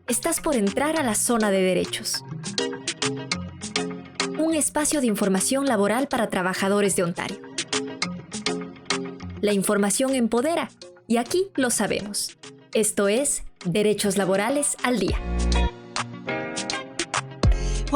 Estás por entrar a la zona de derechos. Un espacio de información laboral para trabajadores de Ontario. La información empodera, y aquí lo sabemos. Esto es Derechos Laborales al Día.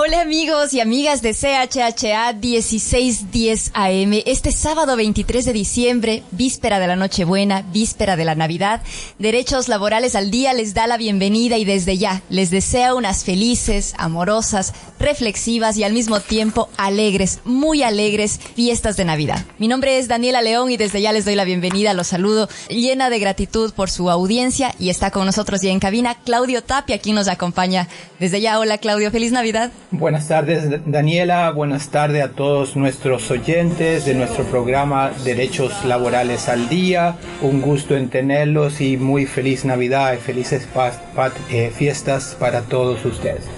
Hola amigos y amigas de CHHA 1610 AM. Este sábado 23 de diciembre, víspera de la Nochebuena, víspera de la Navidad, Derechos Laborales al Día les da la bienvenida y desde ya les desea unas felices, amorosas, reflexivas y al mismo tiempo alegres, muy alegres fiestas de Navidad. Mi nombre es Daniela León y desde ya les doy la bienvenida, los saludo llena de gratitud por su audiencia y está con nosotros ya en cabina Claudio Tapia, quien nos acompaña desde ya. Hola Claudio, feliz Navidad. Buenas tardes Daniela, buenas tardes a todos nuestros oyentes de nuestro programa Derechos Laborales al Día. Un gusto en tenerlos y muy feliz Navidad y felices fiestas para todos ustedes.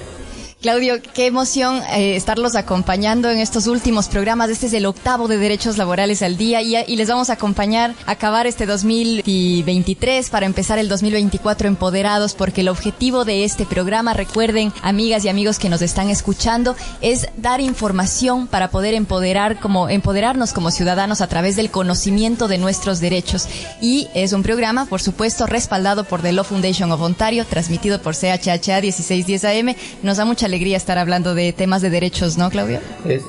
Claudio, qué emoción estarlos acompañando en estos últimos programas. Este es el 8º de Derechos Laborales al Día y les vamos a acompañar a acabar este 2023 para empezar el 2024 empoderados, porque el objetivo de este programa, recuerden, amigas y amigos que nos están escuchando, es dar información para poder empoderarnos como ciudadanos a través del conocimiento de nuestros derechos. Y es un programa, por supuesto, respaldado por The Law Foundation of Ontario, transmitido por CHHA 1610 AM. Nos da mucha alegría estar hablando de temas de derechos, ¿no, Claudio?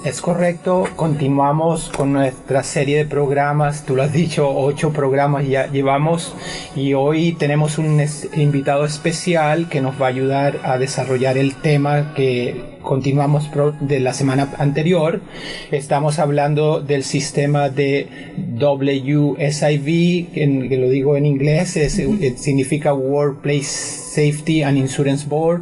Es correcto. Continuamos con nuestra serie de programas. Tú lo has dicho, 8 programas ya llevamos y hoy tenemos un invitado especial que nos va a ayudar a desarrollar el tema que continuamos de la semana anterior. Estamos hablando del sistema de WSIB, que lo digo en inglés, significa Workplace Safety and Insurance Board,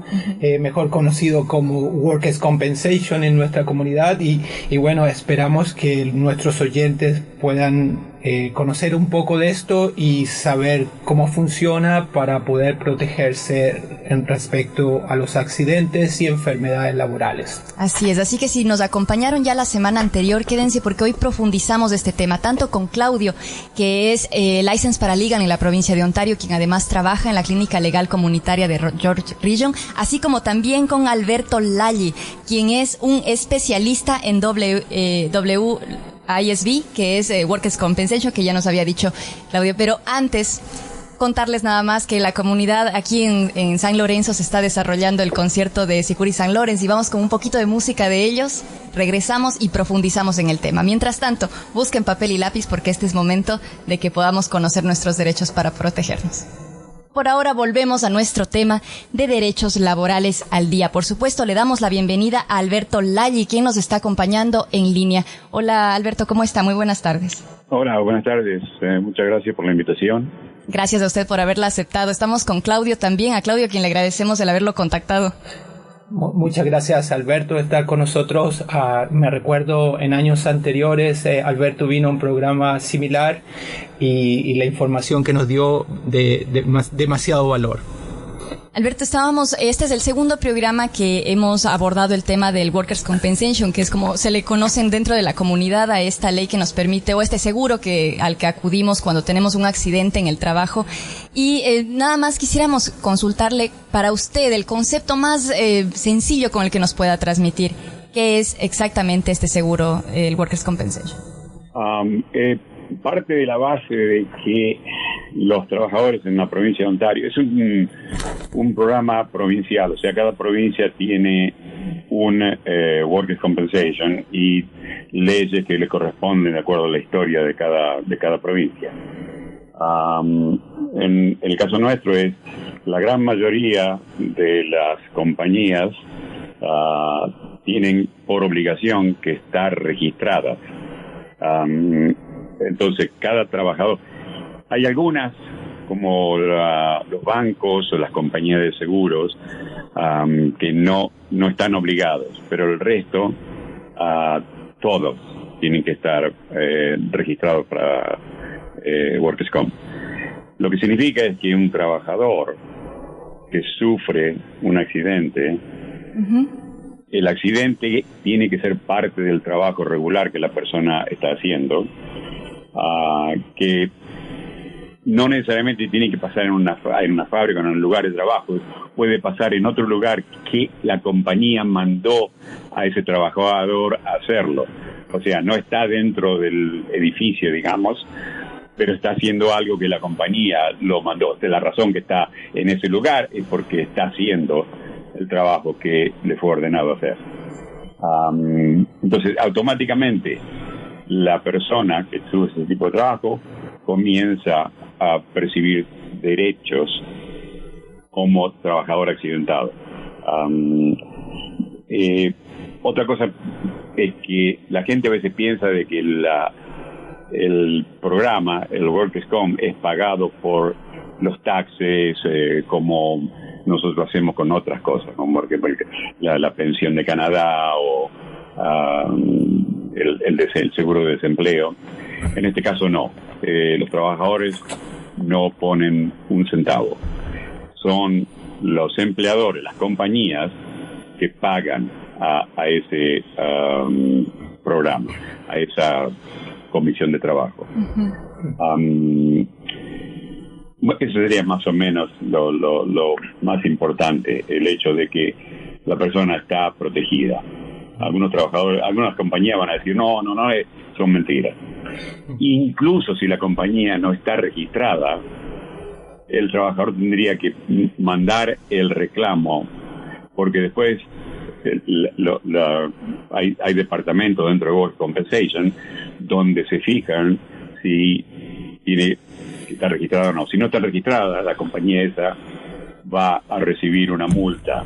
mejor conocido como Workers' Compensation en nuestra comunidad y bueno, esperamos que nuestros oyentes puedan conocer un poco de esto y saber cómo funciona para poder protegerse en respecto a los accidentes y enfermedades laborales. Así es, así que si nos acompañaron ya la semana anterior, quédense porque hoy profundizamos este tema, tanto con Claudio, que es Licensed Paralegal en la provincia de Ontario, quien además trabaja en la Clínica Legal Comunitaria de George Region, así como también con Alberto Lally, quien es un especialista en ISB, que es Workers' Compensation, que ya nos había dicho Claudio. Pero antes, contarles nada más que la comunidad aquí en San Lorenzo se está desarrollando el concierto de Sicuri San Lorenzo y vamos con un poquito de música de ellos, regresamos y profundizamos en el tema. Mientras tanto, busquen papel y lápiz porque este es momento de que podamos conocer nuestros derechos para protegernos. Por ahora volvemos a nuestro tema de derechos laborales al día. Por supuesto, le damos la bienvenida a Alberto Lally, quien nos está acompañando en línea. Hola, Alberto, ¿cómo está? Muy buenas tardes. Hola, buenas tardes. Muchas gracias por la invitación. Gracias a usted por haberla aceptado. Estamos con Claudio también, a Claudio, a quien le agradecemos el haberlo contactado. Muchas gracias, Alberto, por estar con nosotros. Me recuerdo en años anteriores, Alberto vino a un programa similar y la información que nos dio de demasiado valor. Alberto, este es el segundo programa que hemos abordado el tema del Workers' Compensation, que es como se le conocen dentro de la comunidad a esta ley que nos permite, o este seguro al que acudimos cuando tenemos un accidente en el trabajo. Y nada más quisiéramos consultarle para usted el concepto más sencillo con el que nos pueda transmitir. ¿Qué es exactamente este seguro, el Workers' Compensation? Parte de la base de que los trabajadores en la provincia de Ontario es un programa provincial, o sea, cada provincia tiene un Workers' Compensation y leyes que le corresponden de acuerdo a la historia de cada provincia. En el caso nuestro es la gran mayoría de las compañías tienen por obligación que estar registradas. Entonces, cada trabajador... Hay algunas, como los bancos o las compañías de seguros, que no están obligados, pero el resto, todos tienen que estar registrados para Workers' Comp. Lo que significa es que un trabajador que sufre un accidente, el accidente tiene que ser parte del trabajo regular que la persona está haciendo, que no necesariamente tiene que pasar en una fábrica o en un lugar de trabajo, puede pasar en otro lugar que la compañía mandó a ese trabajador a hacerlo. O sea, no está dentro del edificio, digamos, pero está haciendo algo que la compañía lo mandó. O sea, la razón que está en ese lugar es porque está haciendo el trabajo que le fue ordenado hacer. Entonces, automáticamente, la persona que sube ese tipo de trabajo comienza a percibir derechos como trabajador accidentado. Otra cosa es que la gente a veces piensa de que el programa, el Workers' Comp, es pagado por los taxes, como nosotros hacemos con otras cosas, como la pensión de Canadá o el seguro de desempleo. En este caso no. Los trabajadores no ponen un centavo. Son los empleadores, las compañías, que pagan a ese programa, a esa comisión de trabajo. Eso sería más o menos lo más importante, el hecho de que la persona está protegida. Algunos trabajadores, algunas compañías van a decir no, son mentiras. Incluso si la compañía no está registrada, el trabajador tendría que mandar el reclamo, porque después hay departamentos dentro de Workers' Compensation donde se fijan si está registrada o no. Si no está registrada, la compañía esa va a recibir una multa,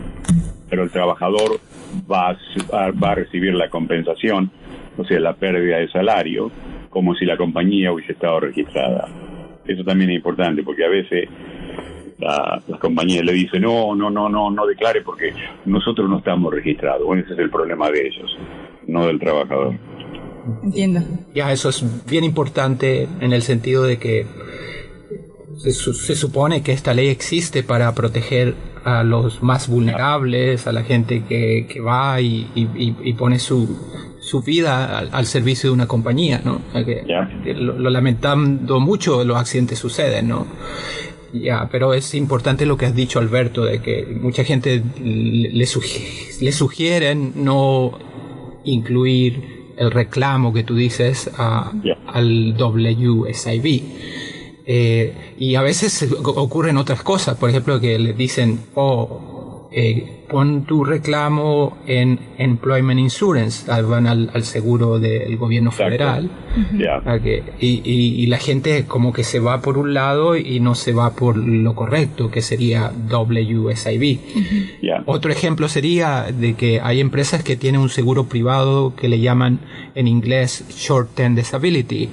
pero el trabajador va a recibir la compensación, o sea, la pérdida de salario, como si la compañía hubiese estado registrada. Eso también es importante, porque a veces las compañías le dicen no declare porque nosotros no estamos registrados. Bueno, ese es el problema de ellos, no del trabajador. Entiendo. Ya, eso es bien importante en el sentido de que se supone que esta ley existe para proteger a los más vulnerables, a la gente que va y pone su vida al servicio de una compañía, ¿no? Lo lamentando mucho, los accidentes suceden, ¿no? Ya, pero es importante lo que has dicho, Alberto, de que mucha gente le sugieren no incluir el reclamo que tú dices al WSIB. Y a veces ocurren otras cosas, por ejemplo, que les dicen, pon tu reclamo en Employment Insurance, van al seguro del gobierno federal. Y la gente como que se va por un lado y no se va por lo correcto, que sería WSIB. Otro ejemplo sería de que hay empresas que tienen un seguro privado que le llaman en inglés Short Term Disability,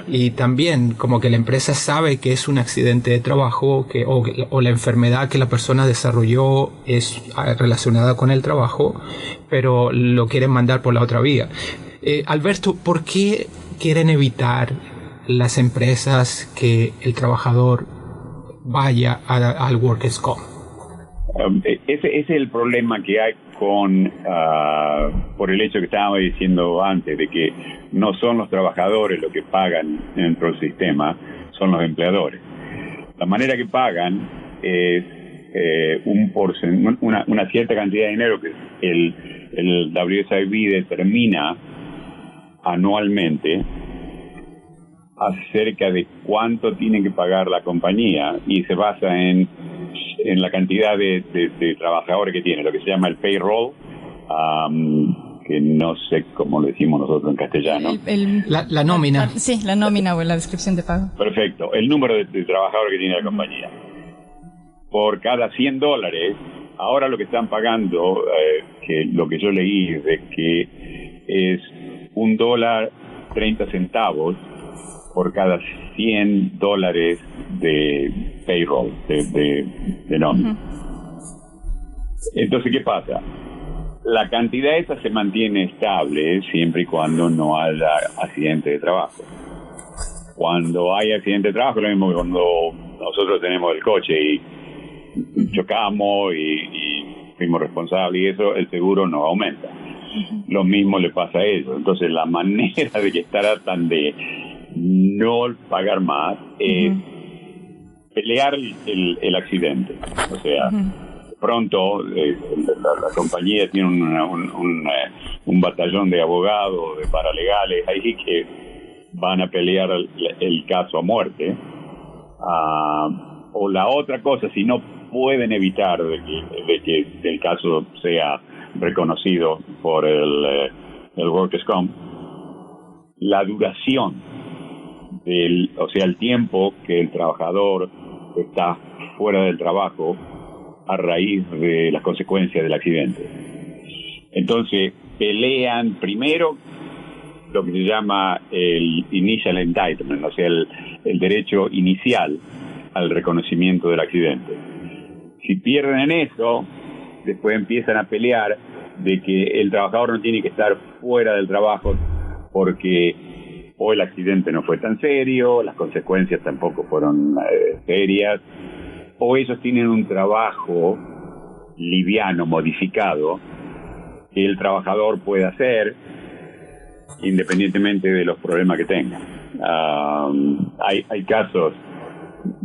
y también como que la empresa sabe que es un accidente de trabajo o la enfermedad que la persona desarrolló es relacionada con el trabajo, pero lo quieren mandar por la otra vía. Alberto, ¿por qué quieren evitar las empresas que el trabajador vaya al Workers' Comp? Ese es el problema que hay por el hecho que estábamos diciendo antes, de que no son los trabajadores los que pagan dentro del sistema, son los empleadores. La manera que pagan es una cierta cantidad de dinero que el WSIB determina anualmente acerca de cuánto tiene que pagar la compañía, y se basa en la cantidad de trabajadores que tiene, lo que se llama el payroll, que no sé cómo lo decimos nosotros en castellano. La nómina. Sí, la nómina o la descripción de pago. Perfecto, el número de trabajadores que tiene la compañía. Por cada $100, ahora lo que están pagando, que lo que yo leí es de que es $1.30 por cada $100 de payroll, de nómina. Entonces, ¿qué pasa? La cantidad esa se mantiene estable siempre y cuando no haya accidente de trabajo. Cuando hay accidente de trabajo, lo mismo que cuando nosotros tenemos el coche y chocamos y fuimos responsables y eso, el seguro no aumenta. Lo mismo le pasa a ellos. Entonces, la manera de que tratan de no pagar más es pelear el accidente. O sea, pronto la compañía tiene un batallón de abogados, de paralegales ahí que van a pelear el caso a muerte. O la otra cosa, si no pueden evitar de que el caso sea reconocido por el Workers' Comp, la duración o sea, el tiempo que el trabajador está fuera del trabajo a raíz de las consecuencias del accidente. Entonces, pelean primero lo que se llama el initial indictment, o sea, el derecho inicial al reconocimiento del accidente. Si pierden en eso, después empiezan a pelear de que el trabajador no tiene que estar fuera del trabajo porque o el accidente no fue tan serio, las consecuencias tampoco fueron serias, o ellos tienen un trabajo liviano, modificado, que el trabajador puede hacer independientemente de los problemas que tenga. Hay casos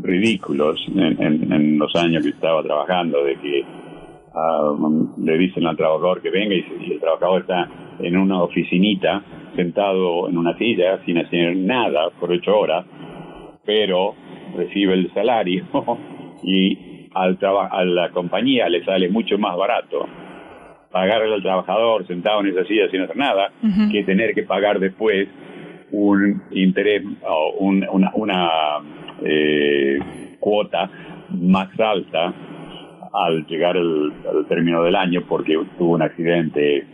ridículos en los años que estaba trabajando de que le dicen al trabajador que venga y el trabajador está en una oficinita sentado en una silla sin hacer nada por 8 horas, pero recibe el salario y a la compañía le sale mucho más barato pagarle al trabajador sentado en esa silla sin hacer nada que tener que pagar después un interés o una cuota más alta al llegar al término del año porque tuvo un accidente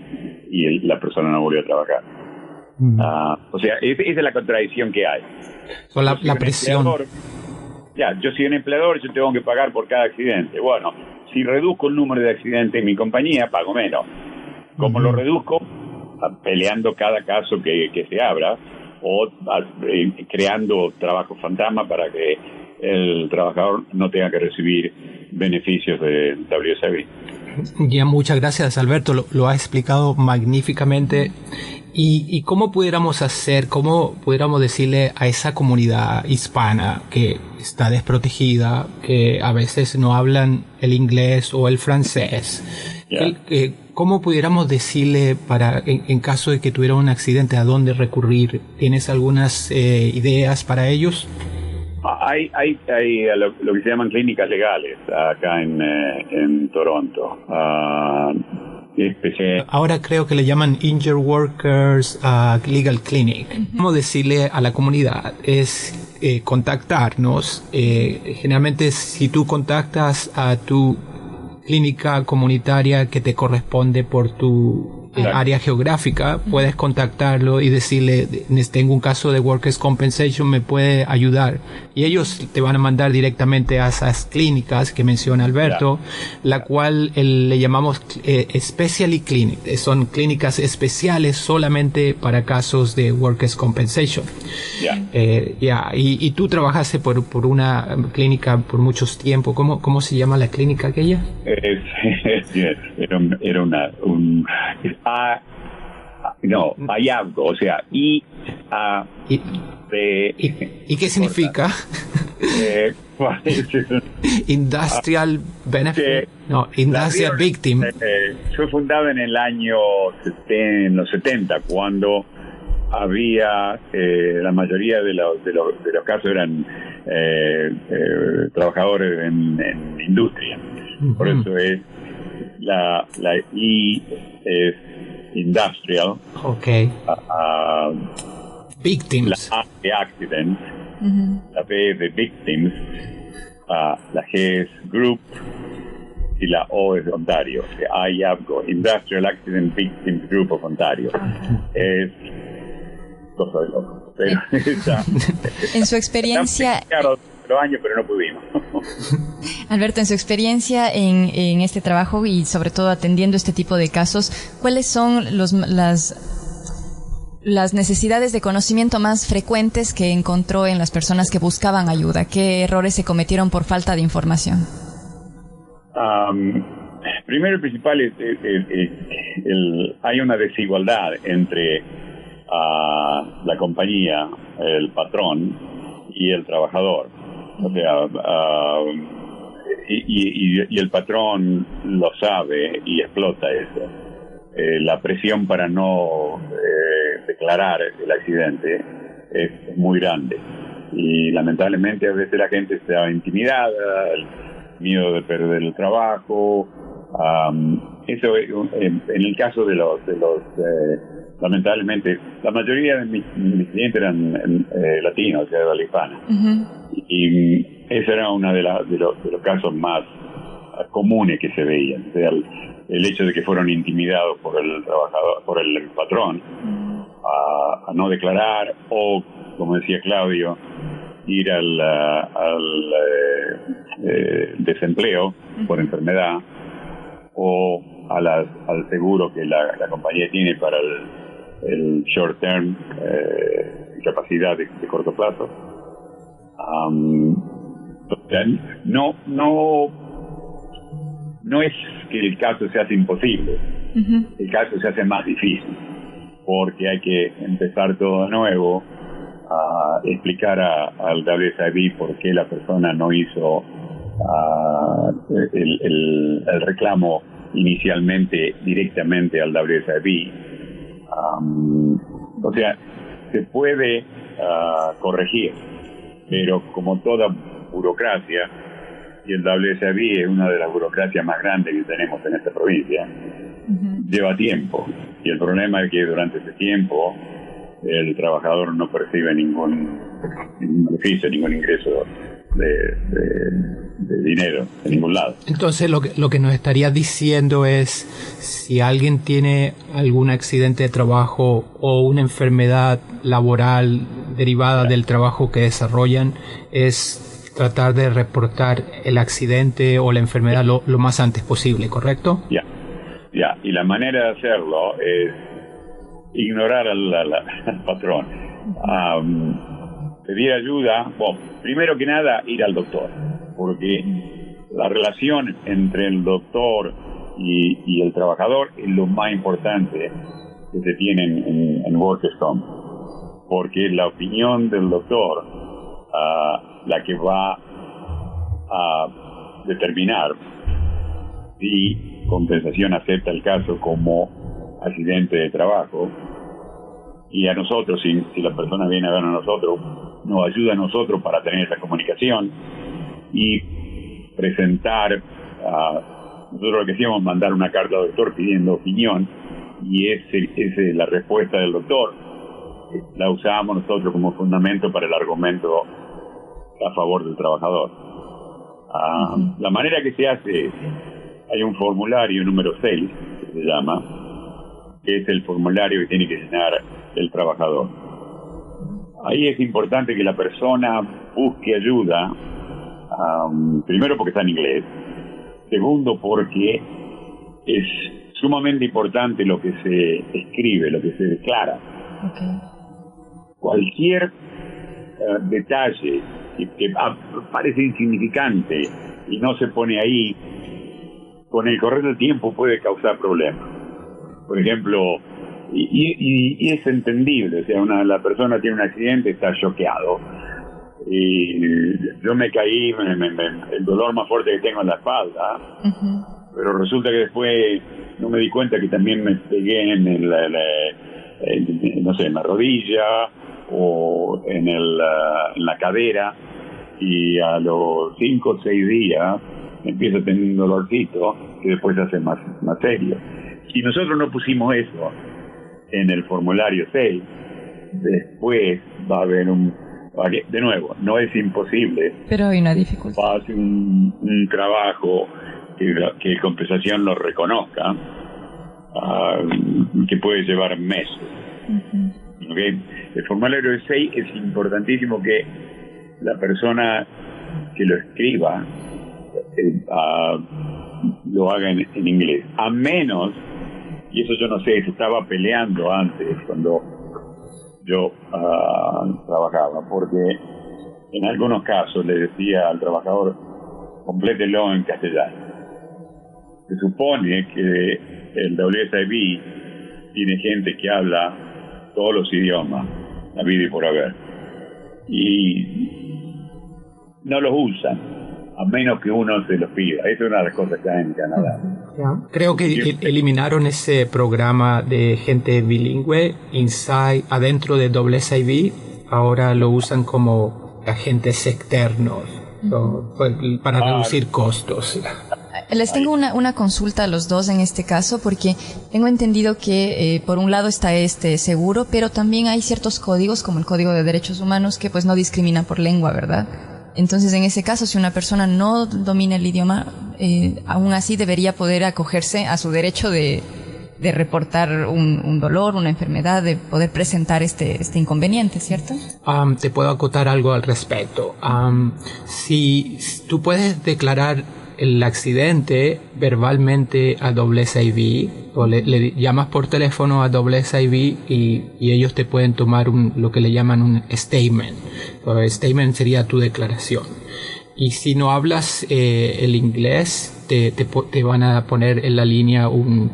y la persona no volvió a trabajar. O sea, esa es la contradicción que hay. So, la presión. Yo soy un empleador, yo tengo que pagar por cada accidente. Bueno, si reduzco el número de accidentes en mi compañía, pago menos. ¿Cómo lo reduzco? Peleando cada caso que se abra o creando trabajo fantasma para que el trabajador no tenga que recibir beneficios de WSIB. Ya, muchas gracias, Alberto. Lo ha explicado magníficamente. ¿Y cómo pudiéramos decirle a esa comunidad hispana que está desprotegida, que a veces no hablan el inglés o el francés? ¿Cómo pudiéramos decirle en caso de que tuviera un accidente, a dónde recurrir? ¿Tienes algunas ideas para ellos? Hay lo que se llaman clínicas legales acá en Toronto. Ahora creo que le llaman Injured Workers Legal Clinic. ¿Cómo decirle a la comunidad? Es contactarnos. Generalmente si tú contactas a tu clínica comunitaria que te corresponde por tu área geográfica, puedes contactarlo y decirle, tengo un caso de Workers' Compensation, ¿me puede ayudar? Y ellos te van a mandar directamente a esas clínicas que menciona Alberto, la cual le llamamos Specialty Clinic. Son clínicas especiales solamente para casos de Workers' Compensation. Y tú trabajaste por una clínica por muchos tiempos. ¿Cómo se llama la clínica aquella? Era IABGO, o sea, ¿Y qué significa? Industrial Benefit, Industrial Victim. Fue fundada en el año en los 70, cuando había la mayoría de los casos eran trabajadores en industria. Por eso es la I es industrial. Okay. Victims. La A de accident. La B de victims. La G es group. Y la O es Ontario. IABGO, Industrial Accident Victims Group of Ontario. Es cosa de loco. Pero en su experiencia... años, pero no pudimos. Alberto, en su experiencia en este trabajo y sobre todo atendiendo este tipo de casos, ¿cuáles son las necesidades de conocimiento más frecuentes que encontró en las personas que buscaban ayuda? ¿Qué errores se cometieron por falta de información? Primero y principal hay una desigualdad entre la compañía, el patrón y el trabajador. O sea, y el patrón lo sabe y explota eso. La presión para no declarar el accidente es muy grande. Y lamentablemente a veces la gente está intimidada, el miedo de perder el trabajo. Eso en el caso de los lamentablemente la mayoría de mis clientes eran latinos, o sea, de la hispana. Y ese era uno de los casos más comunes que se veían. O sea, el hecho de que fueron intimidados por el trabajador, por el patrón, a no declarar, o como decía Claudio, ir al desempleo por enfermedad, o al seguro que la compañía tiene para el short term, incapacidad de corto plazo. No es que el caso se hace imposible, el caso se hace más difícil, porque hay que empezar todo de nuevo, a explicar al WSIB por qué la persona no hizo el reclamo inicialmente directamente al WSIB. O sea, se puede corregir, pero como toda burocracia, y el WSIB es una de las burocracias más grandes que tenemos en esta provincia, lleva tiempo, y el problema es que durante ese tiempo el trabajador no percibe ningún beneficio, ningún ingreso de dinero de ningún lado. Entonces lo que nos estaría diciendo es, si alguien tiene algún accidente de trabajo o una enfermedad laboral derivada del trabajo que desarrollan, es tratar de reportar el accidente o la enfermedad lo más antes posible, ¿correcto? Ya. Y la manera de hacerlo es ignorar al patrón. Pedir ayuda, primero que nada, ir al doctor, porque la relación entre el doctor y el trabajador es lo más importante que se tiene en Workers' Comp, porque es la opinión del doctor la que va a determinar si compensación acepta el caso como accidente de trabajo. Y a nosotros, si la persona viene a ver a nosotros, nos ayuda a nosotros para tener esa comunicación y presentar. Nosotros lo que hacíamos, mandar una carta al doctor pidiendo opinión, y esa es la respuesta del doctor. La usábamos nosotros como fundamento para el argumento a favor del trabajador. La manera que se hace es, hay un formulario número 6, que se llama, que es el formulario que tiene que llenar el trabajador. Ahí es importante que la persona busque ayuda, primero porque está en inglés, segundo porque es sumamente importante lo que se escribe, lo que se declara. Cualquier detalle que parece insignificante y no se pone ahí, con el correr del tiempo puede causar problemas. Por ejemplo, y es entendible, o sea, la persona tiene un accidente, está choqueado, y yo me caí, el dolor más fuerte que tengo en la espalda, pero resulta que después no me di cuenta que también me pegué en la rodilla o en la cadera, y a los 5 o 6 días empiezo a tener un dolorcito que después se hace más serio. Si nosotros no pusimos eso en el formulario 6, después va a haber de nuevo, no es imposible, pero hay una dificultad. Va a hacer un trabajo que compensación lo reconozca, que puede llevar meses. ¿Okay? El formulario 6 es importantísimo que la persona que lo escriba lo haga en inglés, a menos, y eso yo no sé, se estaba peleando antes cuando yo trabajaba, porque en algunos casos le decía al trabajador, complételo en castellano. Se supone que el WSIB tiene gente que habla todos los idiomas, la vida y por haber, y no los usan, a menos que uno se los pida. Esa es una de las cosas que hay en Canadá. Creo que eliminaron ese programa de gente bilingüe adentro de WSIB. Ahora lo usan como agentes externos para reducir costos. Les tengo una consulta a los dos en este caso, porque tengo entendido que por un lado está este seguro, pero también hay ciertos códigos, como el Código de Derechos Humanos, que pues no discrimina por lengua, ¿verdad? Entonces, en ese caso, si una persona no domina el idioma, aún así debería poder acogerse a su derecho de reportar un dolor, una enfermedad, de poder presentar este inconveniente, ¿cierto? Te puedo acotar algo al respecto. Si tú puedes declarar el accidente verbalmente a WSIB, o le llamas por teléfono a WSIB y ellos te pueden tomar lo que le llaman un statement. Statement sería tu declaración. Y si no hablas el inglés, te van a poner en la línea un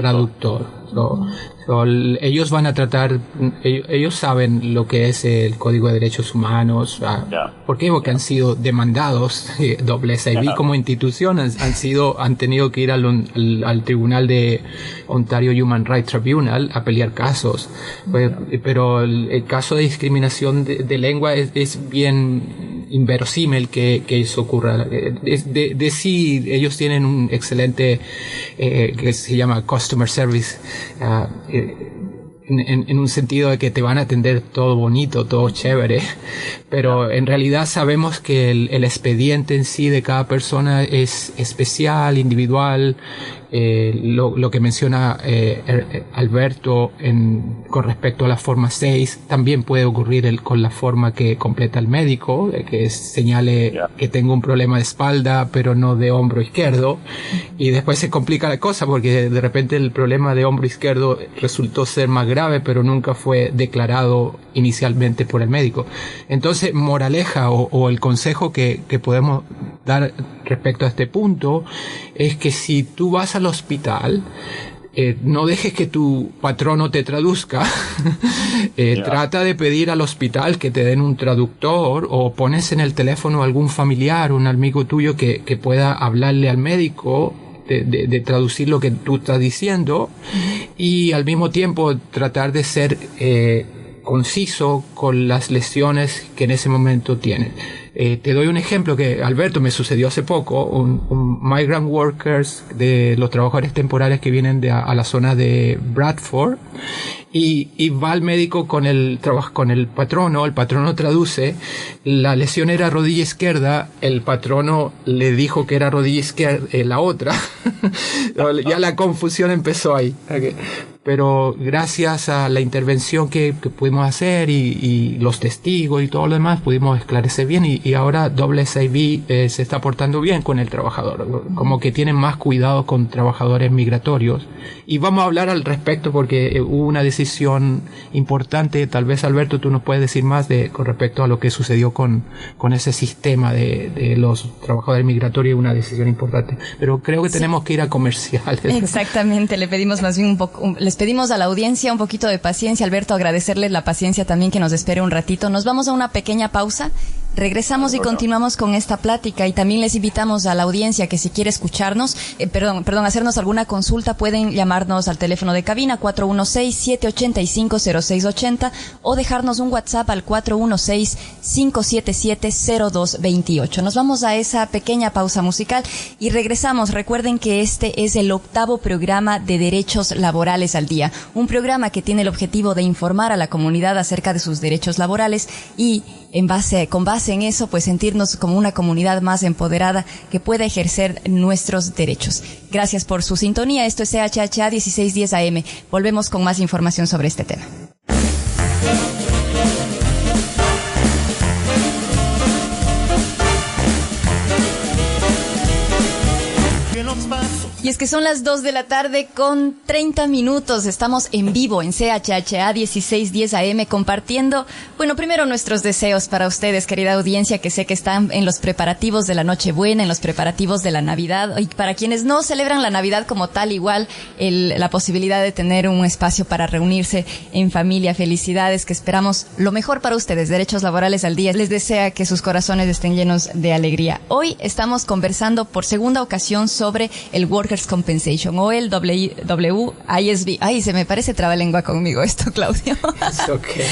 traductor. Ellos van a tratar, ellos saben lo que es el Código de Derechos Humanos. ¿Por qué? Porque han sido demandados. WSIB como institución han tenido que ir al tribunal de Ontario Human Rights Tribunal a pelear casos. Pero el caso de discriminación de lengua es bien inverosímil que eso ocurra. Sí, ellos tienen un excelente que se llama Customer Service, en un sentido de que te van a atender todo bonito, todo chévere, pero en realidad sabemos que el expediente en sí de cada persona es especial, individual. Lo que menciona Alberto con respecto a la forma 6 también puede ocurrir con la forma que completa el médico, que señale que tengo un problema de espalda pero no de hombro izquierdo, y después se complica la cosa porque de repente el problema de hombro izquierdo resultó ser más grave pero nunca fue declarado inicialmente por el médico. Entonces, moraleja o el consejo que podemos dar respecto a este punto es que si tú vas al hospital, no dejes que tu patrono te traduzca. Trata de pedir al hospital que te den un traductor, o pones en el teléfono a algún familiar, un amigo tuyo que pueda hablarle al médico de traducir lo que tú estás diciendo, y al mismo tiempo tratar de ser conciso con las lesiones que en ese momento tienes. Te doy un ejemplo que, Alberto, me sucedió hace poco. Un migrant workers, de los trabajadores temporales que vienen a la zona de Bradford, y va al médico con el patrono traduce, la lesión era rodilla izquierda, el patrono le dijo que era rodilla izquierda, la otra. Ya la confusión empezó ahí. Pero gracias a la intervención que pudimos hacer y los testigos y todo lo demás, pudimos esclarecer bien, y ahora WSIB se está portando bien con el trabajador, como que tienen más cuidado con trabajadores migratorios. Y vamos a hablar al respecto porque hubo una decisión importante. Tal vez, Alberto, tú nos puedes decir más con respecto a lo que sucedió con ese sistema de los trabajadores migratorios, una decisión importante. Pero creo que tenemos que ir a comerciales. Exactamente, le pedimos más bien les pedimos a la audiencia un poquito de paciencia. Alberto, agradecerles la paciencia también, que nos espere un ratito. Nos vamos a una pequeña pausa. Regresamos y continuamos con esta plática, y también les invitamos a la audiencia que si quiere escucharnos, hacernos alguna consulta, pueden llamarnos al teléfono de cabina 416-785-0680 o dejarnos un WhatsApp al 416-577-0228. Nos vamos a esa pequeña pausa musical y regresamos. Recuerden que este es el 8º programa de Derechos Laborales al Día, un programa que tiene el objetivo de informar a la comunidad acerca de sus derechos laborales y con base en eso, pues sentirnos como una comunidad más empoderada que pueda ejercer nuestros derechos. Gracias por su sintonía. Esto es CHHA 1610 AM. Volvemos con más información sobre este tema. Que los pasos Y es que son las 2 de la tarde con 30 minutos. Estamos en vivo en CHHA 1610 AM compartiendo, bueno, primero nuestros deseos para ustedes, querida audiencia, que sé que están en los preparativos de la Nochebuena, en los preparativos de la Navidad. Y para quienes no celebran la Navidad como tal, igual la posibilidad de tener un espacio para reunirse en familia. Felicidades, que esperamos lo mejor para ustedes. Derechos Laborales al Día les desea que sus corazones estén llenos de alegría. Hoy estamos conversando por segunda ocasión sobre el Workers' Compensation o el WISB. Ay, se me parece trabalengua conmigo esto, Claudio. It's okay.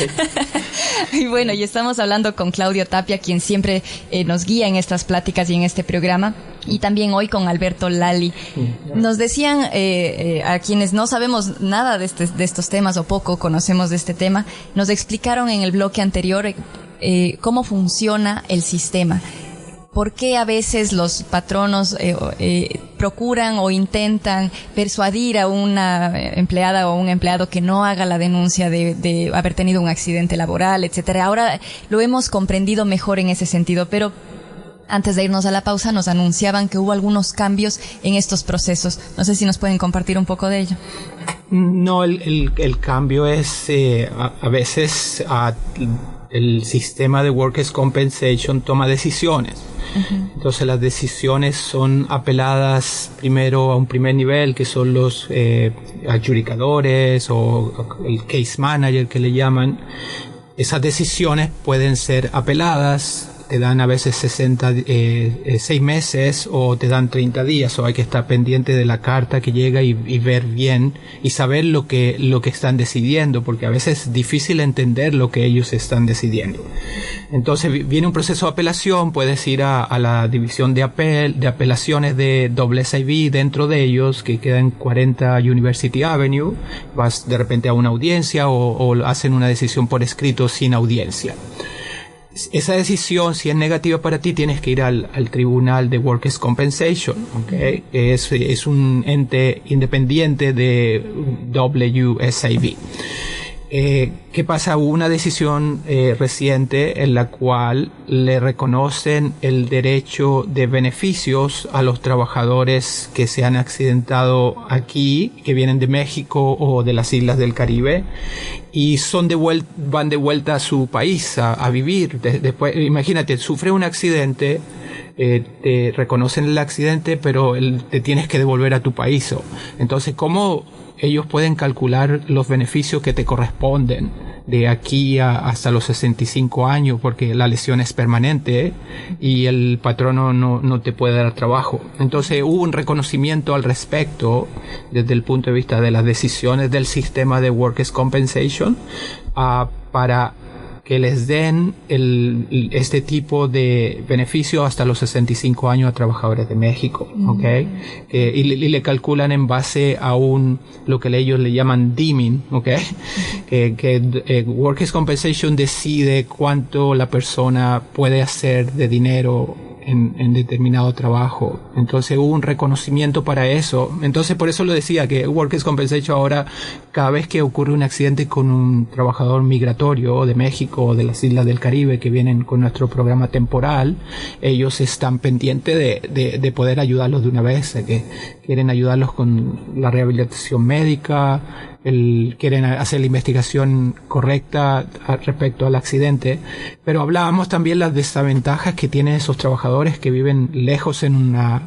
Y bueno, y estamos hablando con Claudio Tapia, quien siempre nos guía en estas pláticas y en este programa. Y también hoy con Alberto Lali. Nos decían, a quienes no sabemos nada de estos temas o poco conocemos de este tema, nos explicaron en el bloque anterior cómo funciona el sistema. ¿Por qué a veces los patronos procuran o intentan persuadir a una empleada o un empleado que no haga la denuncia de haber tenido un accidente laboral, etcétera? Ahora lo hemos comprendido mejor en ese sentido, pero antes de irnos a la pausa nos anunciaban que hubo algunos cambios en estos procesos. No sé si nos pueden compartir un poco de ello. No, el cambio es a veces el sistema de Workers' Compensation toma decisiones. Entonces las decisiones son apeladas primero a un primer nivel, que son los adjudicadores o el case manager que le llaman. Esas decisiones pueden ser apeladas, te dan a veces 6 meses o te dan 30 días, o hay que estar pendiente de la carta que llega y ver bien y saber lo que están decidiendo, porque a veces es difícil entender lo que ellos están decidiendo. Entonces viene un proceso de apelación, puedes ir a la división de apelaciones de WSIB, dentro de ellos, que queda en 40 University Avenue, vas de repente a una audiencia o hacen una decisión por escrito sin audiencia. Esa decisión, si es negativa para ti, tienes que ir al Tribunal de Workers' Compensation, ¿okay? Es un ente independiente de WSIB. ¿Qué pasa? Hubo una decisión reciente en la cual le reconocen el derecho de beneficios a los trabajadores que se han accidentado aquí, que vienen de México o de las islas del Caribe, y van de vuelta a su país a vivir. Después, imagínate, sufre un accidente, te reconocen el accidente, pero te tienes que devolver a tu país. Entonces, ¿cómo ellos pueden calcular los beneficios que te corresponden de aquí hasta los 65 años? Porque la lesión es permanente y el patrono no te puede dar trabajo. Entonces hubo un reconocimiento al respecto desde el punto de vista de las decisiones del sistema de Workers' Compensation para que les den este tipo de beneficio hasta los 65 años a trabajadores de México, ¿okay? Y le calculan en base a lo que ellos le llaman deeming, ¿okay? Que Workers' Compensation decide cuánto la persona puede hacer de dinero en determinado trabajo. Entonces hubo un reconocimiento para eso. Entonces por eso lo decía, que Workers' Compensation ahora, cada vez que ocurre un accidente con un trabajador migratorio de México o de las islas del Caribe que vienen con nuestro programa temporal, ellos están pendientes de poder ayudarlos de una vez, que quieren ayudarlos con la rehabilitación médica, quieren hacer la investigación correcta respecto al accidente. Pero hablábamos también las desventajas que tienen esos trabajadores que viven lejos en una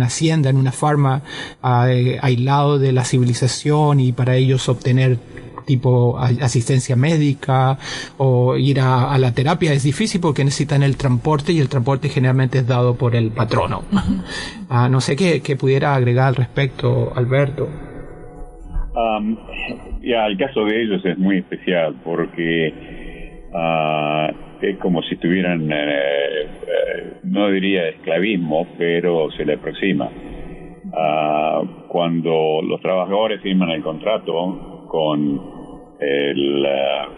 hacienda, en una farma, aislado de la civilización, y para ellos obtener tipo asistencia médica o ir a la terapia es difícil porque necesitan el transporte, y el transporte generalmente es dado por el patrono. No sé qué pudiera agregar al respecto, Alberto. El caso de ellos es muy especial porque es como si estuvieran, no diría esclavismo, pero se le aproxima. Cuando los trabajadores firman el contrato con la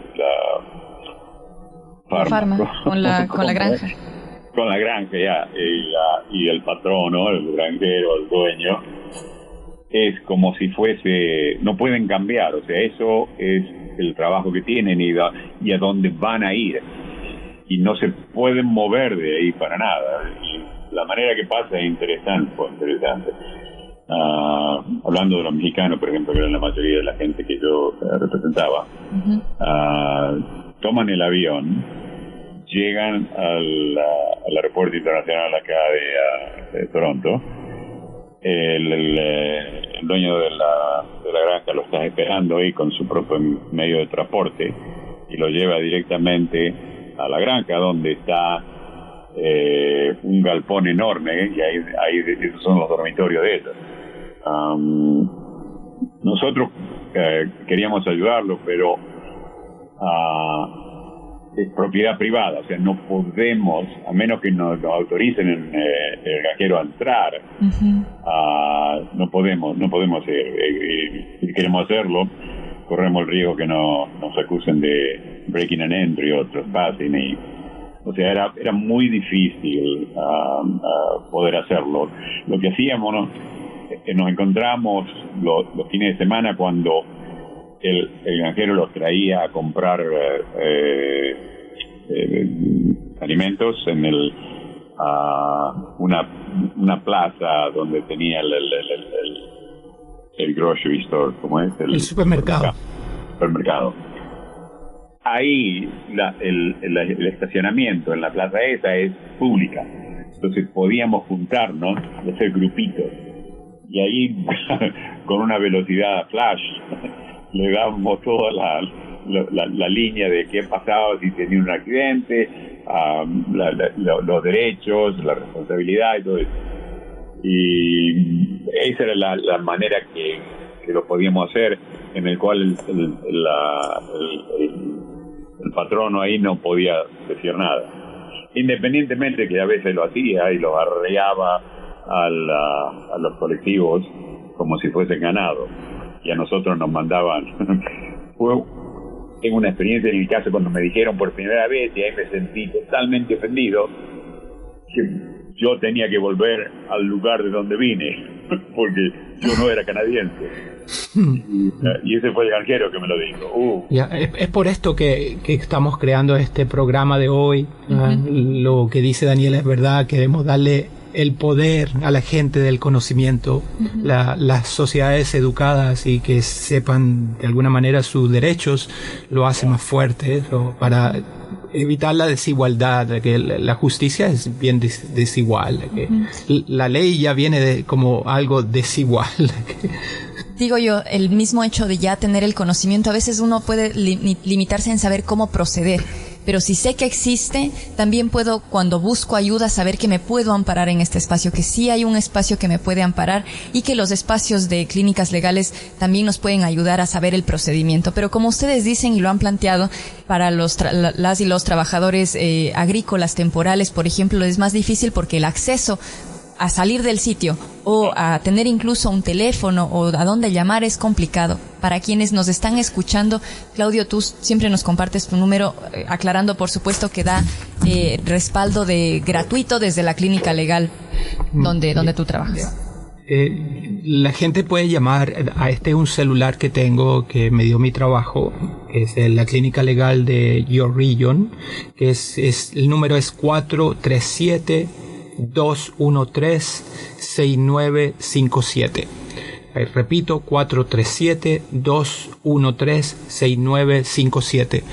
farma, con la granja. Con la granja, y el patrono, el granjero, el dueño, es como si fuese, no pueden cambiar, o sea, eso es el trabajo que tienen y a dónde van a ir, y no se pueden mover de ahí para nada. Y la manera que pasa es interesante. hablando de los mexicanos, por ejemplo, que era la mayoría de la gente que yo representaba, toman el avión, llegan al aeropuerto internacional acá de Toronto. El dueño de la granja lo está esperando ahí con su propio medio de transporte y lo lleva directamente a la granja, donde está un galpón enorme, y ahí esos son los dormitorios de ellos. Nosotros queríamos ayudarlo, pero es propiedad privada, o sea, no podemos, a menos que nos autoricen el granjero a entrar, no podemos ir. Si queremos hacerlo, corremos el riesgo que nos acusen de breaking and entry o trespassing, o sea, era muy difícil poder hacerlo. Lo que hacíamos, nos encontramos los fines de semana cuando el granjero los traía a comprar alimentos en una plaza donde tenía el grocery store, ¿cómo es? El supermercado. Ahí el estacionamiento en la plaza esa es pública, entonces podíamos juntarnos y hacer grupitos, y ahí con una velocidad flash le dábamos toda la línea de qué pasaba si tenía un accidente, los derechos, la responsabilidad y todo eso. Y esa era la manera que lo podíamos hacer, en el cual el patrono ahí no podía decir nada, independientemente que a veces lo hacía y lo arreaba a los colectivos como si fuesen ganado, y a nosotros nos mandaban. Tengo una experiencia en el caso cuando me dijeron por primera vez, y ahí me sentí totalmente ofendido, que yo tenía que volver al lugar de donde vine, porque yo no era canadiense. Y ese fue el granjero que me lo dijo. Es por esto que estamos creando este programa de hoy. Lo que dice Daniela es verdad, queremos darle el poder a la gente del conocimiento, las sociedades educadas y que sepan de alguna manera sus derechos, lo hace más fuerte, para evitar la desigualdad, que la justicia es bien desigual, que la ley ya viene como algo desigual. Digo yo, el mismo hecho de ya tener el conocimiento, a veces uno puede limitarse en saber cómo proceder, pero si sé que existe, también puedo, cuando busco ayuda, saber que me puedo amparar en este espacio, que sí hay un espacio que me puede amparar, y que los espacios de clínicas legales también nos pueden ayudar a saber el procedimiento. Pero como ustedes dicen y lo han planteado, para las y los trabajadores agrícolas temporales, por ejemplo, es más difícil porque el acceso a salir del sitio o a tener incluso un teléfono o a dónde llamar es complicado. Para quienes nos están escuchando, Claudio, tú siempre nos compartes tu número, aclarando por supuesto que da respaldo gratuito desde la clínica legal donde tú trabajas. La gente puede llamar a un celular que tengo, que me dio mi trabajo, que es la clínica legal de Your Region, que el número es 437-213-6957. Repito, 437-213-6957.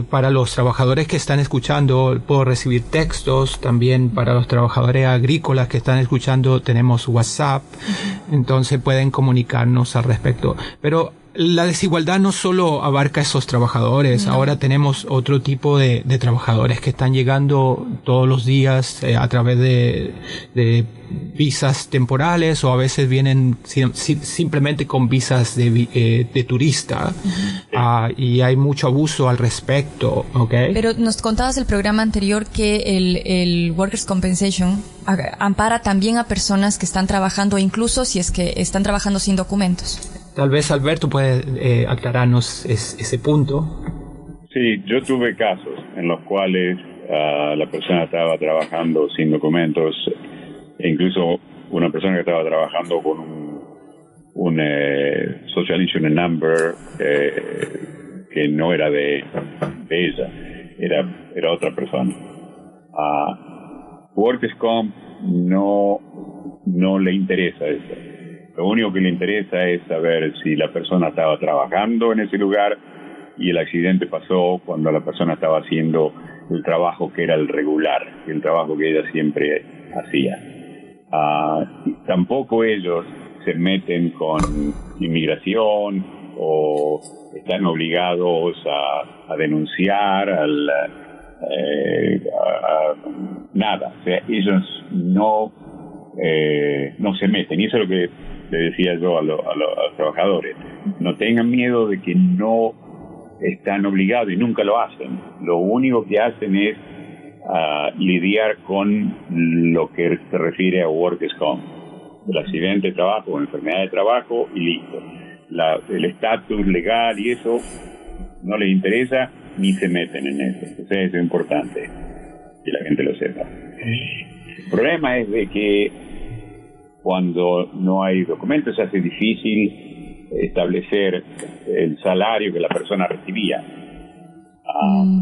Para los trabajadores que están escuchando, puedo recibir textos. También para los trabajadores agrícolas que están escuchando, tenemos WhatsApp. Entonces pueden comunicarnos al respecto. Pero la desigualdad no solo abarca a esos trabajadores. Ahora tenemos otro tipo de trabajadores que están llegando todos los días a través de visas temporales, o a veces vienen simplemente con visas de turista. Y hay mucho abuso al respecto, ¿okay? Pero nos contabas el programa anterior que el Workers' Compensation ampara también a personas que están trabajando, incluso si es que están trabajando sin documentos. Tal vez Alberto puede aclararnos ese punto. Sí, yo tuve casos en los cuales la persona estaba trabajando sin documentos, e incluso una persona que estaba trabajando con un Social Insurance Number que no era de ella, era otra persona. Workers' Comp no le interesa eso. Lo único que le interesa es saber si la persona estaba trabajando en ese lugar y el accidente pasó cuando la persona estaba haciendo el trabajo que era el regular, el trabajo que ella siempre hacía. Tampoco ellos se meten con inmigración o están obligados a denunciar nada. O sea, ellos no se meten. Y eso es lo que le decía yo a los trabajadores. No tengan miedo de que no están obligados y nunca lo hacen. Lo único que hacen es lidiar con lo que se refiere a workers' comp, el accidente de trabajo o enfermedad de trabajo y listo. El estatus legal y eso no les interesa ni se meten en eso. Entonces eso es importante que la gente lo sepa. El problema es de que cuando no hay documentos se hace difícil establecer el salario que la persona recibía.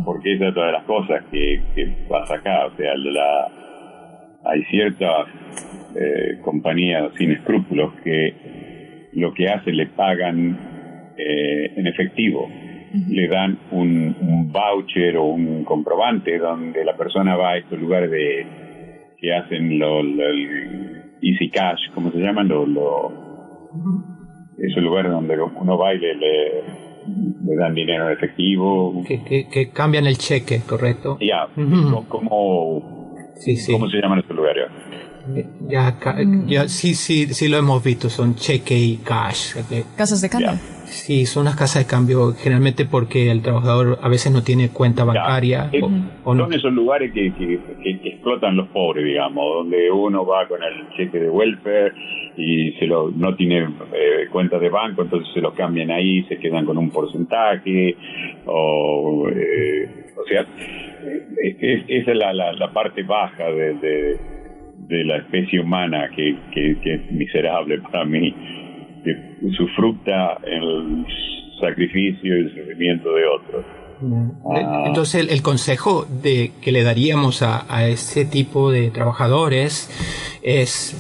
Porque esa es otra de las cosas que pasa acá. O sea, hay ciertas compañías sin escrúpulos que lo que hacen, le pagan en efectivo. Le dan un voucher o un comprobante donde la persona va a estos lugares que hacen el Easy Cash, ¿cómo se llaman? Esos lugares donde uno va y le dan dinero en efectivo. Que cambian el cheque, ¿correcto? Ya, ¿cómo se llaman esos lugares? Sí lo hemos visto, son cheque y cash. ¿Casas de cambio? Sí, son las casas de cambio generalmente porque el trabajador a veces no tiene cuenta bancaria. Son esos lugares que explotan los pobres, digamos, donde uno va con el cheque de welfare y no tiene cuenta de banco, entonces se lo cambian ahí, se quedan con un porcentaje, o sea, esa es la parte baja de la especie humana que es miserable para mí, que sufructa el sacrificio y el sufrimiento de otros. Entonces el consejo que le daríamos a ese tipo de trabajadores es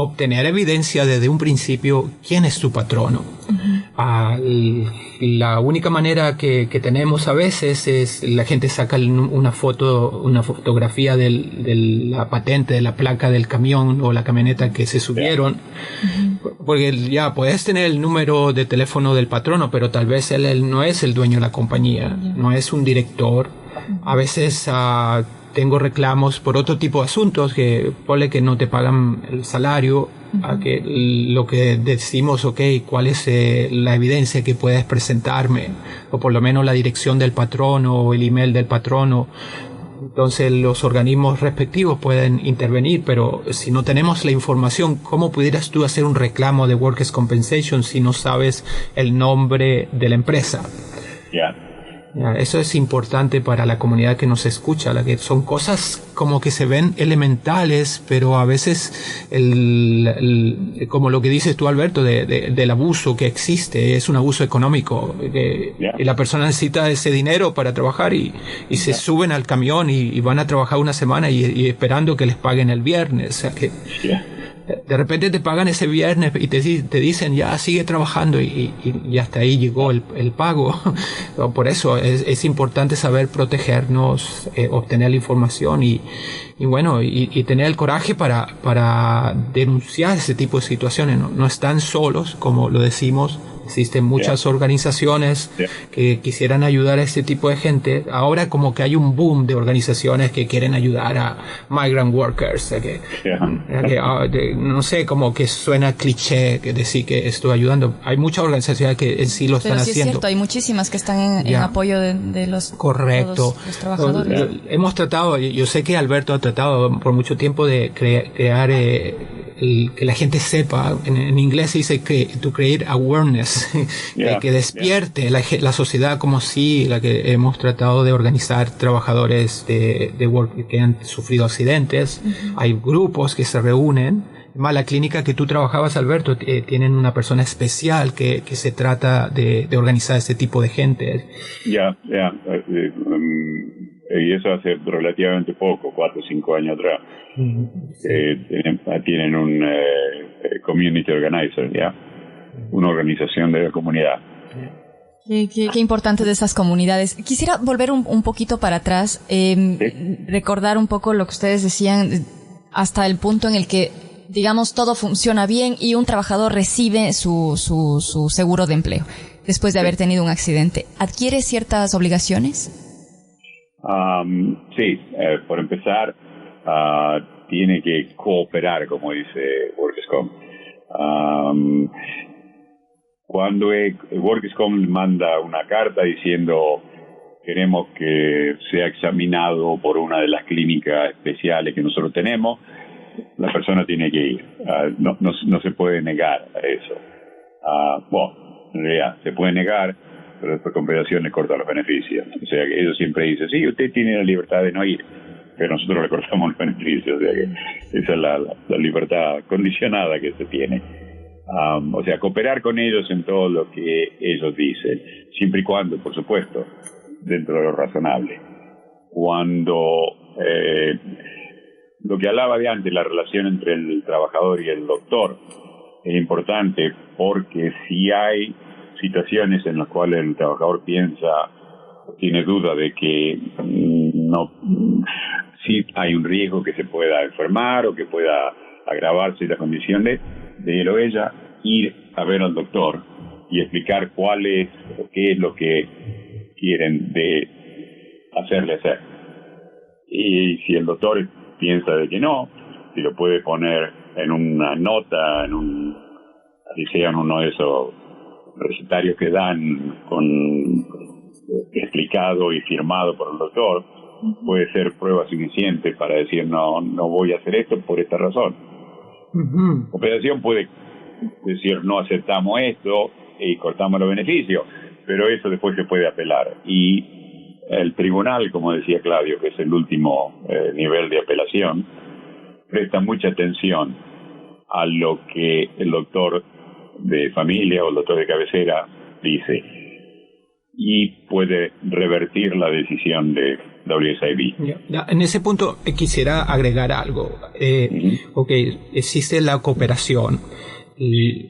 obtener evidencia desde un principio quién es tu patrono. La única manera que tenemos a veces es la gente saca una fotografía de la patente, de la placa del camión o la camioneta que se subieron, porque ya puedes tener el número de teléfono del patrono, pero tal vez él no es el dueño de la compañía, no es un director. A veces tengo reclamos por otro tipo de asuntos que ponle que no te pagan el salario, a que lo que decimos, ¿cuál es la evidencia que puedes presentarme? O por lo menos la dirección del patrono o el email del patrono. Entonces los organismos respectivos pueden intervenir, pero si no tenemos la información, ¿cómo pudieras tú hacer un reclamo de Workers' Compensation si no sabes el nombre de la empresa? Eso es importante para la comunidad que nos escucha, la que son cosas como que se ven elementales, pero a veces como lo que dices tú, Alberto, del abuso que existe, es un abuso económico, y la persona necesita ese dinero para trabajar y se suben al camión y van a trabajar una semana y esperando que les paguen el viernes, o sea que de repente te pagan ese viernes y te dicen ya sigue trabajando y hasta ahí llegó el pago. Por eso es importante saber protegernos, obtener la información y tener el coraje para denunciar ese tipo de situaciones. No están solos, como lo decimos. Existen muchas organizaciones que quisieran ayudar a este tipo de gente. Ahora como que hay un boom de organizaciones que quieren ayudar a migrant workers. No sé, como que suena cliché que decir que estoy ayudando. Hay muchas organizaciones que en sí lo están haciendo. Pero sí es cierto, hay muchísimas que están en apoyo de los, correcto, los trabajadores. Hemos tratado, yo sé que Alberto ha tratado por mucho tiempo de crear que la gente sepa, en inglés se dice to create awareness, que despierte la sociedad como si la que hemos tratado de organizar trabajadores de work que han sufrido accidentes. Hay grupos que se reúnen. Más la clínica que tú trabajabas, Alberto, tienen una persona especial que se trata de organizar este tipo de gente. Y eso hace relativamente poco, 4 o 5 años atrás. Tienen un community organizer, ¿ya? Una organización de la comunidad. Qué importante de esas comunidades. Quisiera volver un poquito para atrás, recordar un poco lo que ustedes decían hasta el punto en el que, digamos, todo funciona bien y un trabajador recibe su seguro de empleo después de haber tenido un accidente. ¿Adquiere ciertas obligaciones? Sí, por empezar, tiene que cooperar, como dice Workers' Comp. Cuando Workers' Comp manda una carta diciendo queremos que sea examinado por una de las clínicas especiales que nosotros tenemos, la persona tiene que ir. No se puede negar a eso. Bueno, en realidad se puede negar, pero después Confederación le corta los beneficios. O sea que ellos siempre dicen, sí, usted tiene la libertad de no ir, pero nosotros le cortamos los beneficios. O sea que esa es la libertad condicionada que se tiene. O sea, cooperar con ellos en todo lo que ellos dicen, siempre y cuando, por supuesto, dentro de lo razonable. Cuando lo que hablaba de antes, la relación entre el trabajador y el doctor, es importante porque si hay situaciones en las cuales el trabajador tiene duda de que sí hay un riesgo que se pueda enfermar o que pueda agravarse la condición de él o ella, ir a ver al doctor y explicar cuál es o qué es lo que quieren de hacerle hacer. Y si el doctor piensa de que no, si lo puede poner en una nota, así sea en uno de esos recetarios que dan explicado y firmado por el doctor, puede ser prueba suficiente para decir no voy a hacer esto por esta razón. Operación puede decir no aceptamos esto y cortamos los beneficios, pero eso después se puede apelar y el tribunal, como decía Claudio, que es el último nivel de apelación, presta mucha atención a lo que el doctor de familia o el doctor de cabecera dice y puede revertir la decisión de WSIB. En ese punto quisiera agregar algo. Ok, existe la cooperación.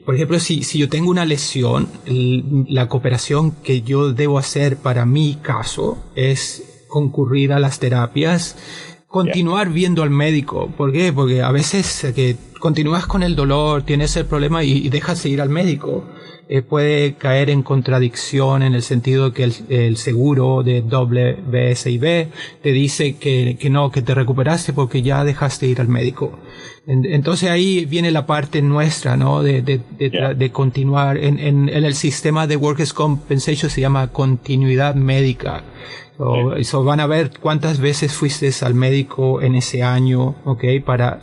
Por ejemplo, si yo tengo una lesión, la cooperación que yo debo hacer para mi caso es concurrir a las terapias, continuar viendo al médico. ¿Por qué? Porque a veces que continúas con el dolor, tienes el problema y dejas de ir al médico. Puede caer en contradicción en el sentido que el seguro de WSIB te dice que no, que te recuperaste porque ya dejaste de ir al médico. Entonces ahí viene la parte nuestra, ¿no? De continuar. En el sistema de Workers' Compensation se llama continuidad médica. So van a ver cuántas veces fuiste al médico en ese año, ¿ok?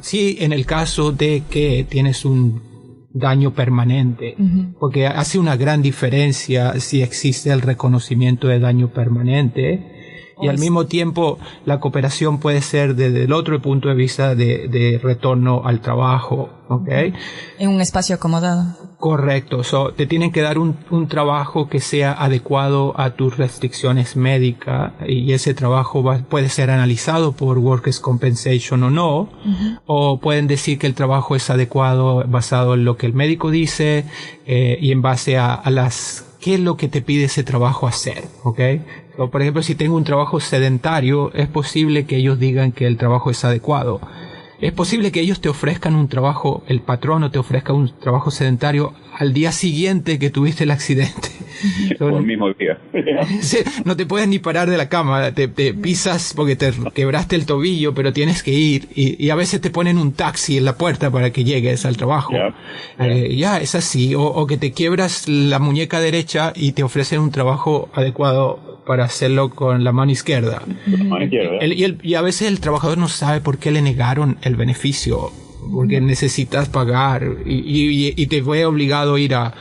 Sí, en el caso de que tienes un daño permanente, porque hace una gran diferencia si existe el reconocimiento de daño permanente y al mismo tiempo la cooperación puede ser desde el otro punto de vista de retorno al trabajo, ¿ok? En un espacio acomodado. Correcto. Te tienen que dar un trabajo que sea adecuado a tus restricciones médicas y ese trabajo puede ser analizado por Workers' Compensation o no, o pueden decir que el trabajo es adecuado basado en lo que el médico dice y en base a qué es lo que te pide ese trabajo hacer, ¿ok? Por ejemplo, si tengo un trabajo sedentario, es posible que ellos digan que el trabajo es adecuado. Es posible que ellos te ofrezcan un trabajo, el patrono te ofrezca un trabajo sedentario al día siguiente que tuviste el accidente. Por el mismo día. No te puedes ni parar de la cama, te pisas porque te quebraste el tobillo, pero tienes que ir y a veces te ponen un taxi en la puerta para que llegues al trabajo. Es así. O que te quiebras la muñeca derecha y te ofrecen un trabajo adecuado para hacerlo con la mano izquierda. Y a veces el trabajador no sabe por qué le negaron el beneficio, porque necesitas pagar y te fue obligado a ir a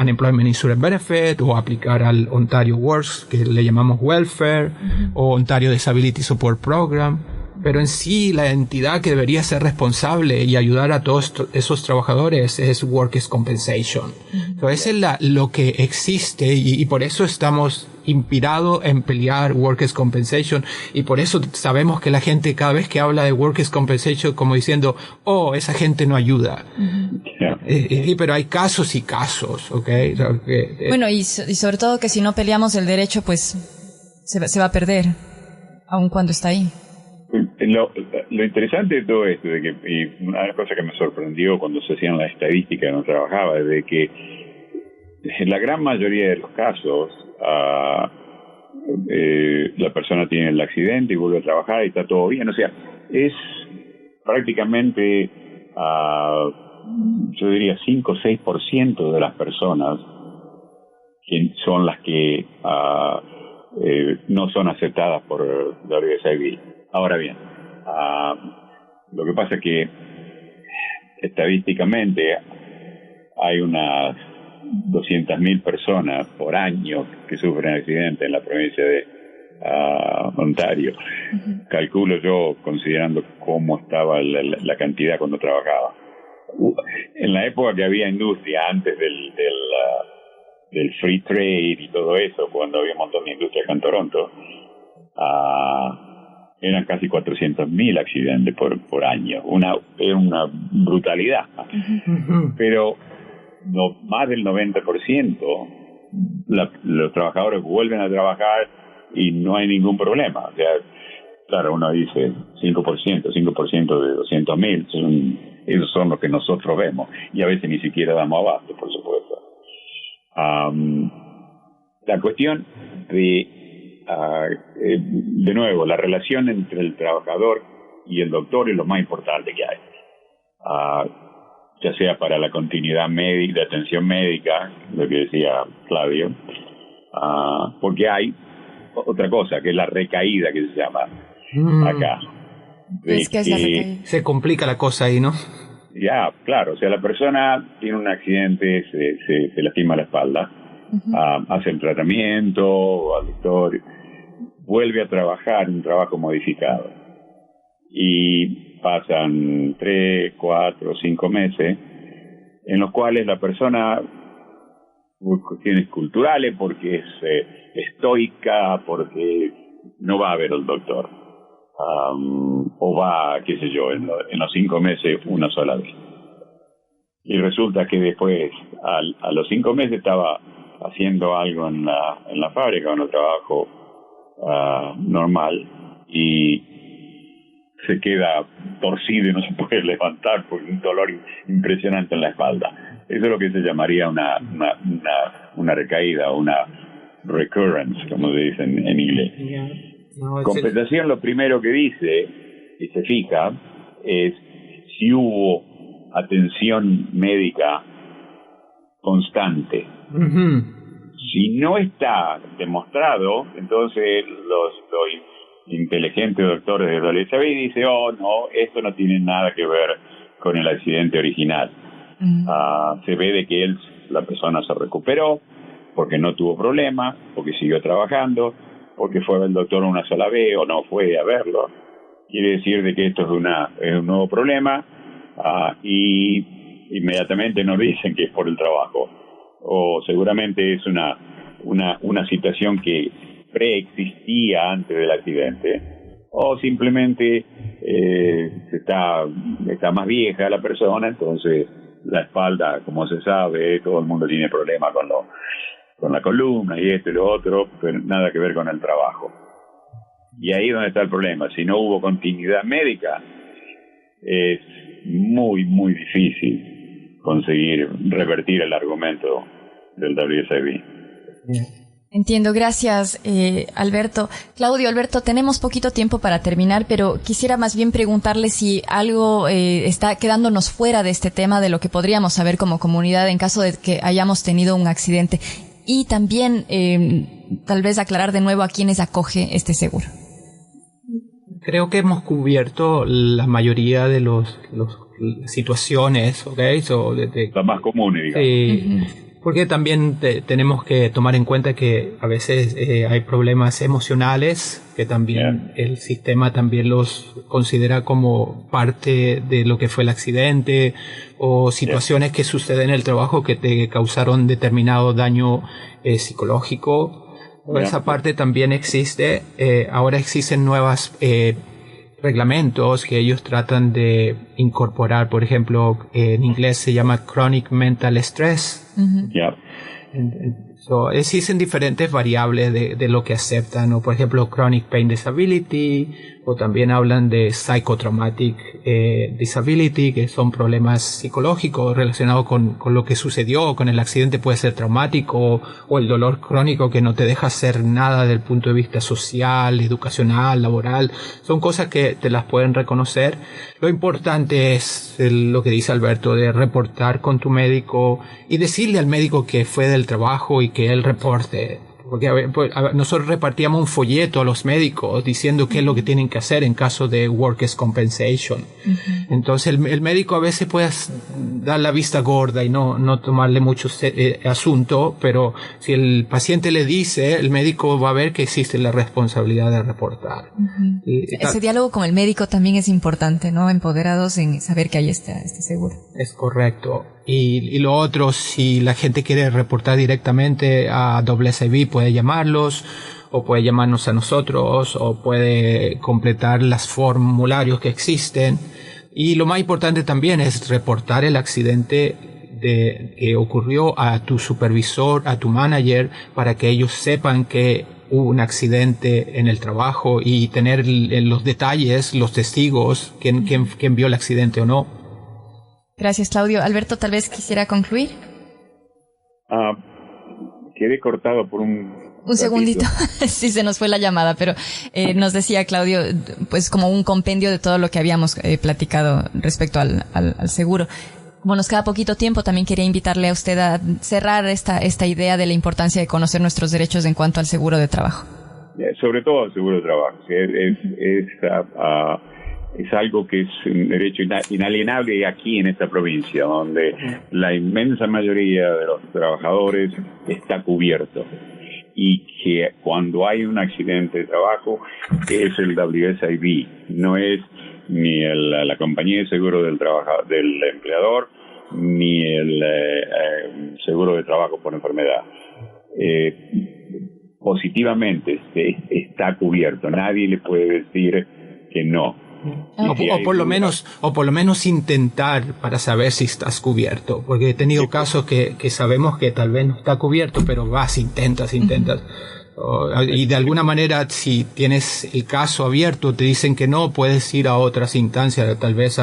Unemployment Insurance Benefit o aplicar al Ontario Works, que le llamamos Welfare, o Ontario Disability Support Program. Pero en sí la entidad que debería ser responsable y ayudar a todos esos trabajadores es Workers' Compensation. Entonces es lo que existe y por eso estamos inspirado en pelear workers' compensation, y por eso sabemos que la gente cada vez que habla de workers' compensation como diciendo, oh, esa gente no ayuda. Yeah. Pero hay casos y casos, ¿ok? Bueno, y sobre todo que si no peleamos el derecho, pues se va a perder, aun cuando está ahí. Lo interesante de todo esto, de que, y una de las cosas que me sorprendió cuando se hacían las estadísticas cuando trabajaba, es de que en la gran mayoría de los casos la persona tiene el accidente y vuelve a trabajar y está todo bien. O sea, es prácticamente, yo diría 5 o 6% de las personas que son las que no son aceptadas por WSIB. Ahora bien, lo que pasa es que estadísticamente hay unas 200.000 personas por año que sufren accidentes en la provincia de Ontario. Uh-huh. Calculo yo, considerando cómo estaba la cantidad cuando trabajaba. En la época que había industria, antes del free trade y todo eso, cuando había un montón de industria acá en Toronto, eran casi 400.000 accidentes por año. Era una brutalidad. Uh-huh. Pero más del 90% los trabajadores vuelven a trabajar y no hay ningún problema. O sea, claro, uno dice 5% de 200.000, esos son los que nosotros vemos, y a veces ni siquiera damos abasto, por supuesto. La cuestión de nuevo, la relación entre el trabajador y el doctor es lo más importante que hay, ya sea para la continuidad médica, de atención médica, lo que decía Claudio, porque hay otra cosa, que es la recaída, que se llama acá. Es que se complica la cosa ahí, ¿no? Ya, claro, o sea, la persona tiene un accidente, se lastima la espalda, uh-huh. Hace el tratamiento, al doctor, vuelve a trabajar un trabajo modificado. Y pasan 3, 4, 5 meses en los cuales la persona, por cuestiones culturales, porque es estoica, porque no va a ver al doctor, o va, qué sé yo, en los 5 meses una sola vez. Y resulta que después, a los 5 meses, estaba haciendo algo en la fábrica, en un trabajo normal, y se queda torcido y no se puede levantar por un dolor impresionante en la espalda. Eso es lo que se llamaría una recaída, o una recurrence, como se dice en inglés. Compensación, lo primero que dice, y se fija, es si hubo atención médica constante. Uh-huh. Si no está demostrado, entonces los inteligentes doctores de WSIB dicen, oh, no, esto no tiene nada que ver con el accidente original. Uh-huh. Se ve de que la persona se recuperó, porque no tuvo problema, porque siguió trabajando, porque fue al doctor una sola vez o no fue a verlo. Quiere decir de que esto es un nuevo problema, y inmediatamente nos dicen que es por el trabajo, o seguramente es una situación que preexistía antes del accidente, o simplemente está más vieja la persona, entonces la espalda, como se sabe, todo el mundo tiene problemas con la columna y esto y lo otro, pero nada que ver con el trabajo. Y ahí es donde está el problema. Si no hubo continuidad médica, es muy, muy difícil conseguir revertir el argumento del WSIB. Entiendo, gracias Alberto. Claudio, Alberto, tenemos poquito tiempo para terminar, pero quisiera más bien preguntarle si algo está quedándonos fuera de este tema de lo que podríamos saber como comunidad en caso de que hayamos tenido un accidente. Y también tal vez aclarar de nuevo a quiénes acoge este seguro. Creo que hemos cubierto la mayoría de las situaciones, ¿okay? Las más comunes, digamos. Sí, porque también tenemos que tomar en cuenta que a veces hay problemas emocionales que también el sistema también los considera como parte de lo que fue el accidente, o situaciones que suceden en el trabajo que te causaron determinado daño psicológico. Por esa parte también existe, ahora existen nuevos reglamentos que ellos tratan de incorporar. Por ejemplo, en inglés se llama Chronic Mental Stress. Yeah. Existen diferentes variables de lo que aceptan, o por ejemplo Chronic Pain Disability, o también hablan de Psychotraumatic Disability, que son problemas psicológicos relacionados con lo que sucedió, con el accidente. Puede ser traumático, o el dolor crónico que no te deja hacer nada desde el punto de vista social, educacional, laboral. Son cosas que te las pueden reconocer. Lo importante es lo que dice Alberto, de reportar con tu médico y decirle al médico que fue del trabajo y que él reporte. Porque nosotros repartíamos un folleto a los médicos diciendo qué es lo que tienen que hacer en caso de workers' compensation. Entonces el médico a veces puede dar la vista gorda y no tomarle mucho asunto, pero si el paciente le dice, el médico va a ver que existe la responsabilidad de reportar. Ese diálogo con el médico también es importante, ¿no? Empoderados en saber que ahí está seguro. Es correcto. Y lo otro, si la gente quiere reportar directamente a WSIB, puede llamarlos, o puede llamarnos a nosotros, o puede completar los formularios que existen. Y lo más importante también es reportar el accidente que ocurrió a tu supervisor, a tu manager, para que ellos sepan que hubo un accidente en el trabajo y tener los detalles, los testigos, quién vio el accidente o no. Gracias, Claudio. Alberto, tal vez quisiera concluir. Quedé cortado por un segundito. Sí, se nos fue la llamada, pero nos decía Claudio, pues como un compendio de todo lo que habíamos platicado respecto al seguro. Como nos queda poquito tiempo, también quería invitarle a usted a cerrar esta idea de la importancia de conocer nuestros derechos en cuanto al seguro de trabajo. Sobre todo el seguro de trabajo. Es algo que es un derecho inalienable aquí en esta provincia, donde la inmensa mayoría de los trabajadores está cubierto. Y que cuando hay un accidente de trabajo es el WSIB, no es ni la compañía de seguro del empleador, ni el seguro de trabajo por enfermedad. Positivamente está cubierto, nadie le puede decir que no. O por lo menos intentar para saber si estás cubierto, porque he tenido casos que sabemos que tal vez no está cubierto, pero intentas. Y de alguna manera, si tienes el caso abierto, te dicen que no, puedes ir a otras instancias, tal vez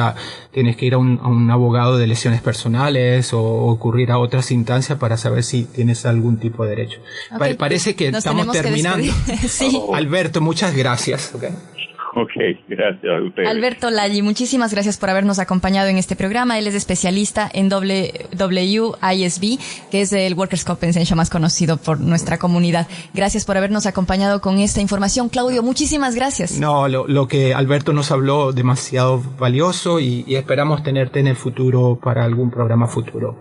tienes que ir a un abogado de lesiones personales o ocurrir a otras instancias para saber si tienes algún tipo de derecho. Okay. Parece que estamos terminando. Sí. Alberto, muchas gracias. Ok, gracias a ustedes. Alberto Laggi, muchísimas gracias por habernos acompañado en este programa. Él es especialista en WISB, que es el Workers' Compensation más conocido por nuestra comunidad. Gracias por habernos acompañado con esta información. Claudio, muchísimas gracias. No, lo que Alberto nos habló, demasiado valioso, y esperamos tenerte en el futuro para algún programa futuro.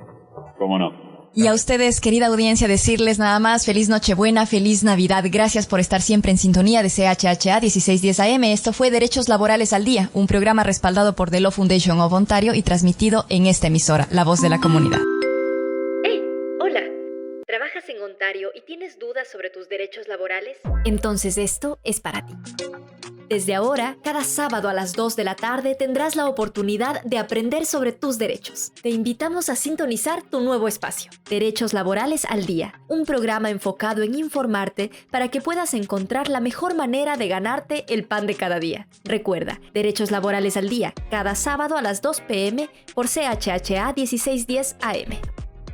¿Cómo no? Y a ustedes, querida audiencia, decirles nada más, feliz Nochebuena, feliz Navidad. Gracias por estar siempre en sintonía de CHHA 1610 AM. Esto fue Derechos Laborales al Día, un programa respaldado por The Law Foundation of Ontario y transmitido en esta emisora, La Voz de la Comunidad. Hola. ¿Trabajas en Ontario y tienes dudas sobre tus derechos laborales? Entonces esto es para ti. Desde ahora, cada sábado a las 2 de la tarde tendrás la oportunidad de aprender sobre tus derechos. Te invitamos a sintonizar tu nuevo espacio, Derechos Laborales al Día, un programa enfocado en informarte para que puedas encontrar la mejor manera de ganarte el pan de cada día. Recuerda, Derechos Laborales al Día, cada sábado a las 2 p.m. por CHHA 1610 AM.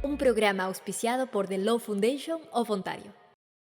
Un programa auspiciado por The Law Foundation of Ontario.